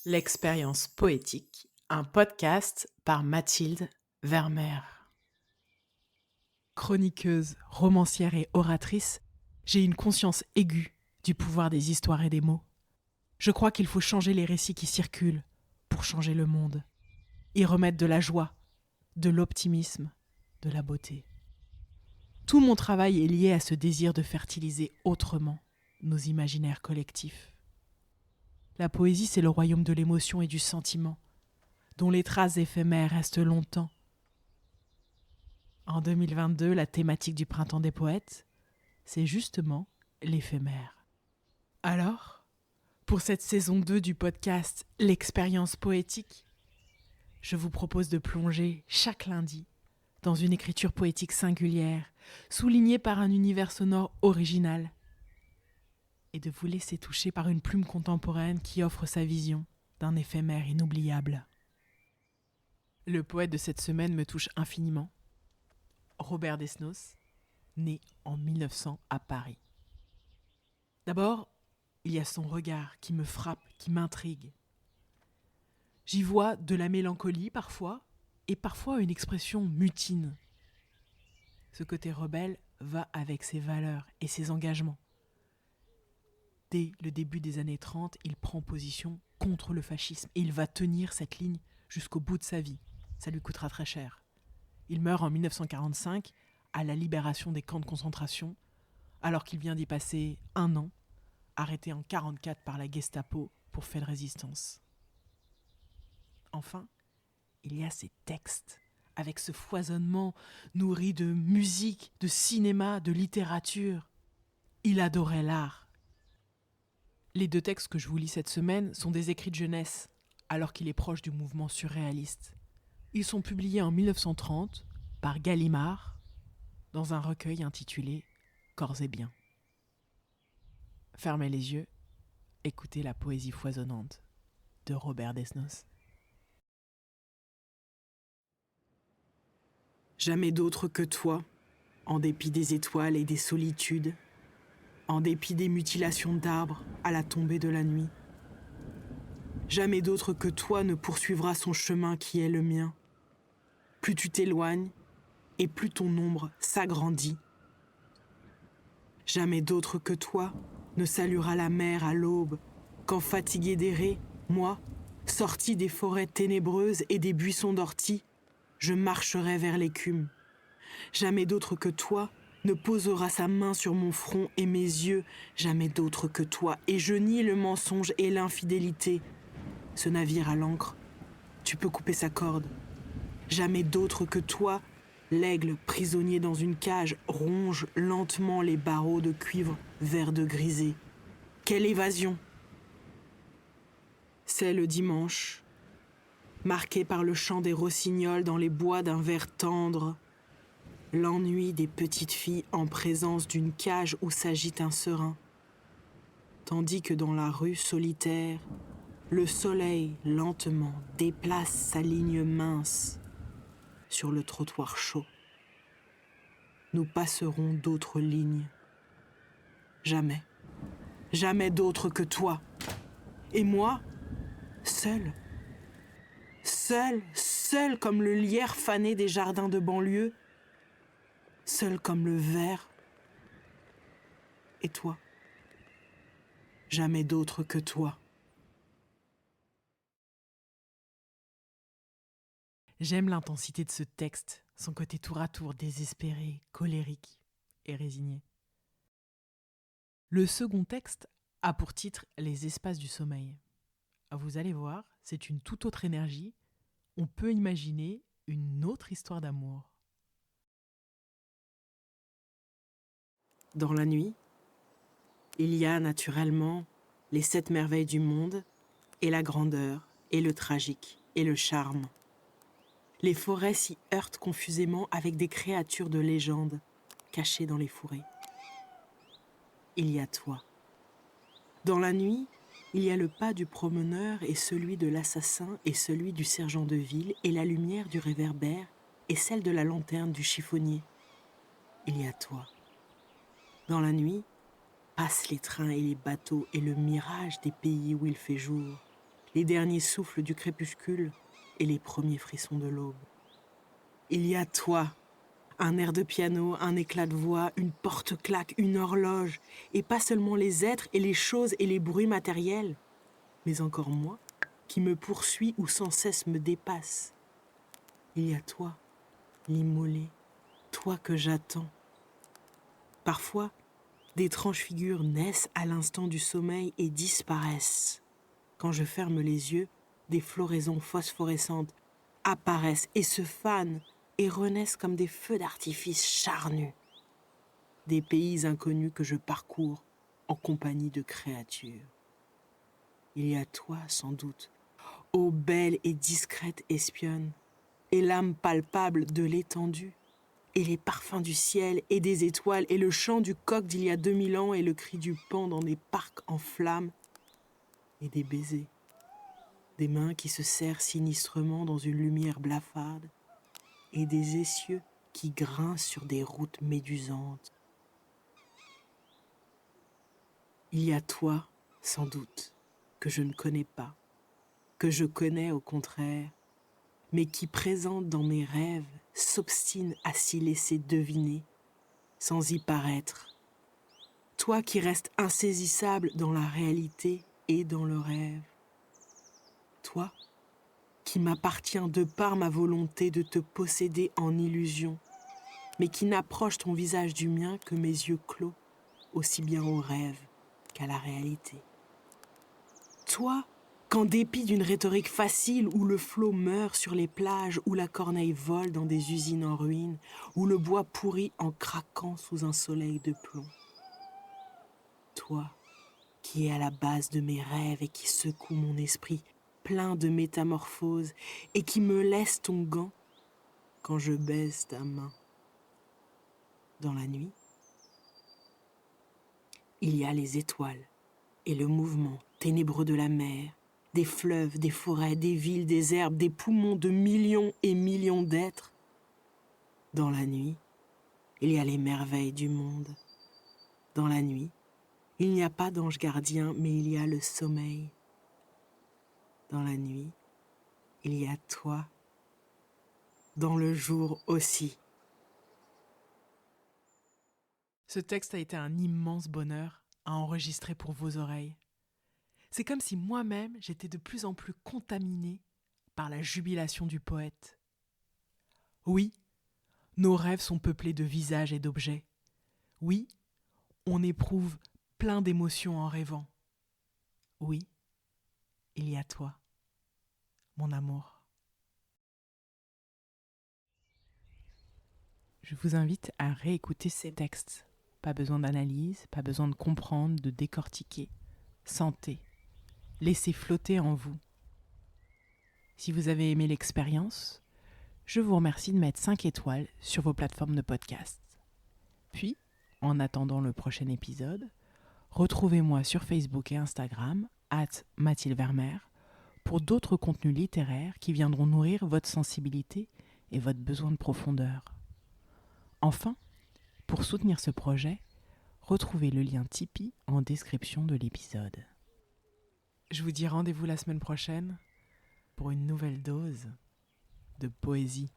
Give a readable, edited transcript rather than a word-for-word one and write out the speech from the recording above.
L'expérience poétique, un podcast par Mathilde Vermeer. Chroniqueuse, romancière et oratrice, j'ai une conscience aiguë du pouvoir des histoires et des mots. Je crois qu'il faut changer les récits qui circulent pour changer le monde, y remettre de la joie, de l'optimisme, de la beauté. Tout mon travail est lié à ce désir de fertiliser autrement nos imaginaires collectifs. La poésie, c'est le royaume de l'émotion et du sentiment, dont les traces éphémères restent longtemps. En 2022, la thématique du Printemps des poètes, c'est justement l'éphémère. Alors, pour cette saison 2 du podcast L'expérience poétique, je vous propose de plonger chaque lundi dans une écriture poétique singulière, soulignée par un univers sonore original, et de vous laisser toucher par une plume contemporaine qui offre sa vision d'un éphémère inoubliable. Le poète de cette semaine me touche infiniment. Robert Desnos, né en 1900 à Paris. D'abord, il y a son regard qui me frappe, qui m'intrigue. J'y vois de la mélancolie parfois, et parfois une expression mutine. Ce côté rebelle va avec ses valeurs et ses engagements. Dès le début des années 30, il prend position contre le fascisme et il va tenir cette ligne jusqu'au bout de sa vie. Ça lui coûtera très cher. Il meurt en 1945 à la libération des camps de concentration, alors qu'il vient d'y passer un an, arrêté en 1944 par la Gestapo pour fait de résistance. Enfin, il y a ces textes, avec ce foisonnement nourri de musique, de cinéma, de littérature. Il adorait l'art. Les deux textes que je vous lis cette semaine sont des écrits de jeunesse, alors qu'il est proche du mouvement surréaliste. Ils sont publiés en 1930 par Gallimard dans un recueil intitulé Corps et biens. Fermez les yeux, écoutez la poésie foisonnante de Robert Desnos. Jamais d'autre que toi, en dépit des étoiles et des solitudes, en dépit des mutilations d'arbres à la tombée de la nuit. Jamais d'autre que toi ne poursuivra son chemin qui est le mien. Plus tu t'éloignes, et plus ton ombre s'agrandit. Jamais d'autre que toi ne saluera la mer à l'aube, quand fatigué d'errer, moi, sorti des forêts ténébreuses et des buissons d'orties, je marcherai vers l'écume. Jamais d'autre que toi ne posera sa main sur mon front et mes yeux, jamais d'autre que toi, et je nie le mensonge et l'infidélité. Ce navire à l'ancre, tu peux couper sa corde. Jamais d'autre que toi, l'aigle prisonnier dans une cage ronge lentement les barreaux de cuivre vert de grisé. Quelle évasion! C'est le dimanche, marqué par le chant des rossignols dans les bois d'un vert tendre, l'ennui des petites filles en présence d'une cage où s'agite un serin, tandis que dans la rue solitaire, le soleil lentement déplace sa ligne mince sur le trottoir chaud. Nous passerons d'autres lignes. Jamais, jamais d'autres que toi. Et moi, seul, seul comme le lierre fané des jardins de banlieue, seul comme le ver. Et toi, jamais d'autre que toi. J'aime l'intensité de ce texte, son côté tour à tour désespéré, colérique et résigné. Le second texte a pour titre Les espaces du sommeil. Vous allez voir, c'est une toute autre énergie. On peut imaginer une autre histoire d'amour. Dans la nuit, il y a naturellement les 7 merveilles du monde et la grandeur et le tragique et le charme. Les forêts s'y heurtent confusément avec des créatures de légende cachées dans les fourrés. Il y a toi. Dans la nuit, il y a le pas du promeneur et celui de l'assassin et celui du sergent de ville et la lumière du réverbère et celle de la lanterne du chiffonnier. Il y a toi. Dans la nuit, passent les trains et les bateaux et le mirage des pays où il fait jour. les derniers souffles du crépuscule et les premiers frissons de l'aube. Il y a toi, un air de piano, un éclat de voix, une porte-claque, une horloge, et pas seulement les êtres et les choses et les bruits matériels, mais encore moi, qui me poursuit ou sans cesse me dépasse. Il y a toi, l'immolé, toi que j'attends. Parfois, d'étranges figures naissent à l'instant du sommeil et disparaissent. Quand je ferme les yeux, des floraisons phosphorescentes apparaissent et se fanent et renaissent comme des feux d'artifice charnus. Des pays inconnus que je parcours en compagnie de créatures. Il y a toi, sans doute, ô belle et discrète espionne, et l'âme palpable de l'étendue, et les parfums du ciel et des étoiles, et le chant du coq d'il y a 2000 ans, et le cri du paon dans des parcs en flammes, et des baisers, des mains qui se serrent sinistrement dans une lumière blafarde, et des essieux qui grincent sur des routes médusantes. Il y a toi, sans doute, que je ne connais pas, que je connais au contraire, mais qui, présente dans mes rêves, s'obstine à s'y laisser deviner, sans y paraître. Toi qui restes insaisissable dans la réalité et dans le rêve. Toi qui m'appartiens de par ma volonté de te posséder en illusion, mais qui n'approche ton visage du mien que mes yeux clos, aussi bien au rêve qu'à la réalité. Toi, qu'en dépit d'une rhétorique facile où le flot meurt sur les plages, où la corneille vole dans des usines en ruine, où le bois pourrit en craquant sous un soleil de plomb. Toi, qui es à la base de mes rêves et qui secoue mon esprit plein de métamorphoses et qui me laisse ton gant quand je baise ta main. Dans la nuit, il y a les étoiles et le mouvement ténébreux de la mer, des fleuves, des forêts, des villes, des herbes, des poumons de millions et millions d'êtres. Dans la nuit, il y a les merveilles du monde. Dans la nuit, il n'y a pas d'ange gardien, mais il y a le sommeil. Dans la nuit, il y a toi. Dans le jour aussi. Ce texte a été un immense bonheur à enregistrer pour vos oreilles. C'est comme si moi-même, j'étais de plus en plus contaminée par la jubilation du poète. Oui, nos rêves sont peuplés de visages et d'objets. Oui, on éprouve plein d'émotions en rêvant. Oui, il y a toi, mon amour. Je vous invite à réécouter ces textes. Pas besoin d'analyse, pas besoin de comprendre, de décortiquer. Sentez, laissez flotter en vous. Si vous avez aimé l'expérience, je vous remercie de mettre 5 étoiles sur vos plateformes de podcast. Puis, en attendant le prochain épisode, retrouvez-moi sur Facebook et Instagram, @MathildeVermeer, pour d'autres contenus littéraires qui viendront nourrir votre sensibilité et votre besoin de profondeur. Enfin, pour soutenir ce projet, retrouvez le lien Tipeee en description de l'épisode. Je vous dis rendez-vous la semaine prochaine pour une nouvelle dose de poésie.